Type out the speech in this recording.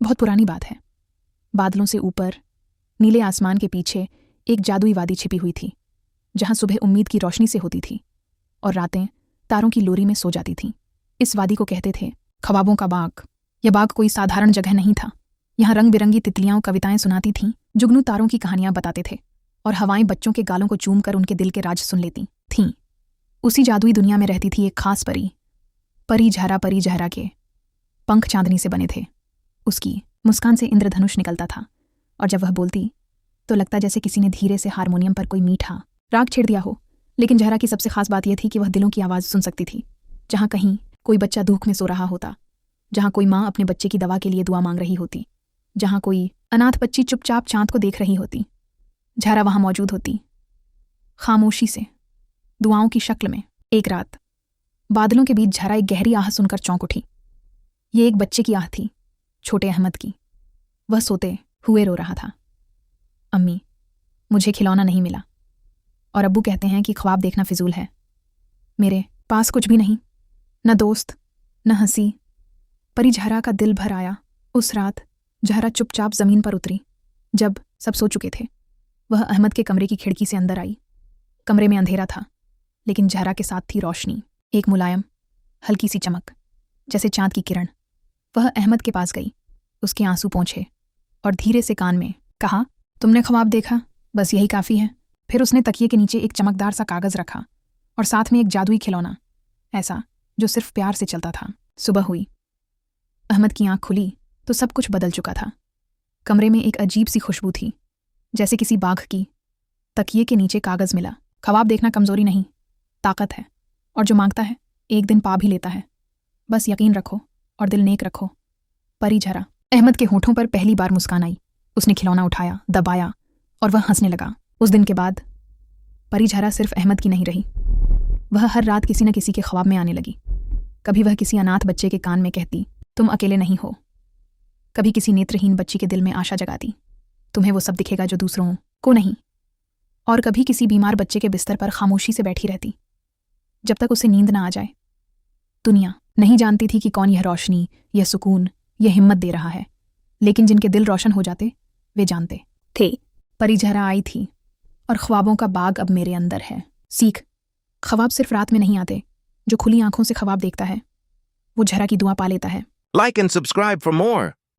बहुत पुरानी बात है। बादलों से ऊपर नीले आसमान के पीछे एक जादुई वादी छिपी हुई थी, जहां सुबह उम्मीद की रोशनी से होती थी और रातें तारों की लोरी में सो जाती थीं। इस वादी को कहते थे ख्वाबों का बाग। यह बाग कोई साधारण जगह नहीं था। यहाँ रंग बिरंगी तितलियां कविताएं सुनाती थीं, जुगनू तारों की कहानियां बताते थे और हवाएं बच्चों के गालों को चूम कर उनके दिल के राज सुन लेती थीं। उसी जादुई दुनिया में रहती थी एक खास परी। परी झहरा के पंख चांदनी से बने थे। उसकी मुस्कान से इंद्रधनुष निकलता था और जब वह बोलती तो लगता जैसे किसी ने धीरे से हारमोनियम पर कोई मीठा राग छेड़ दिया हो। लेकिन झहरा की सबसे खास बात यह थी कि वह दिलों की आवाज़ सुन सकती थी। जहाँ कहीं कोई बच्चा दुख में सो रहा होता, जहाँ कोई माँ अपने बच्चे की दवा के लिए दुआ मांग रही होती, जहाँ कोई अनाथ बच्ची चुपचाप चांद को देख रही होती, झहरा वहाँ मौजूद होती, खामोशी से, दुआओं की शक्ल में। एक रात बादलों के बीच झहरा एक गहरी आह सुनकर चौंक उठी। ये एक बच्चे की आह थी, छोटे अहमद की। वह सोते हुए रो रहा था। अम्मी, मुझे खिलौना नहीं मिला और अब्बू कहते हैं कि ख्वाब देखना फिजूल है। मेरे पास कुछ भी नहीं, न दोस्त न हंसी। परी झहरा का दिल भर आया। उस रात झहरा चुपचाप जमीन पर उतरी। जब सब सो चुके थे, वह अहमद के कमरे की खिड़की से अंदर आई। कमरे में अंधेरा था, लेकिन झहरा के साथ थी रोशनी, एक मुलायम हल्की सी चमक, जैसे चांद की किरण। वह अहमद के पास गई, उसके आंसू पोंछे और धीरे से कान में कहा, तुमने ख्वाब देखा, बस यही काफ़ी है। फिर उसने तकिए के नीचे एक चमकदार सा कागज़ रखा और साथ में एक जादुई खिलौना, ऐसा जो सिर्फ प्यार से चलता था। सुबह हुई। अहमद की आंख खुली तो सब कुछ बदल चुका था। कमरे में एक अजीब सी खुशबू थी, जैसे किसी बाघ की। तकिए के नीचे कागज़ मिला। ख्वाब देखना कमज़ोरी नहीं, ताकत है, और जो मांगता है एक दिन पा भी लेता है। बस यकीन रखो और दिल नेक रखो। परी झहरा। अहमद के होठों पर पहली बार मुस्कान आई। उसने खिलौना उठाया, दबाया और वह हंसने लगा। उस दिन के बाद परी झहरा सिर्फ अहमद की नहीं रही, वह हर रात किसी न किसी के ख्वाब में आने लगी। कभी वह किसी अनाथ बच्चे के कान में कहती, तुम अकेले नहीं हो। कभी किसी नेत्रहीन बच्ची के दिल में आशा जगाती, तुम्हें वो सब दिखेगा जो दूसरों को नहीं। और कभी किसी बीमार बच्चे के बिस्तर पर खामोशी से बैठी रहती, जब तक उसे नींद ना आ जाए। दुनिया नहीं जानती थी कि कौन यह रोशनी, यह सुकून, यह हिम्मत दे रहा है, लेकिन जिनके दिल रोशन हो जाते वे जानते थे। परी झहरा आई थी और ख्वाबों का बाग अब मेरे अंदर है। सीख, ख्वाब सिर्फ रात में नहीं आते। जो खुली आंखों से ख्वाब देखता है वो झहरा की दुआ पा लेता है। Like and subscribe for more.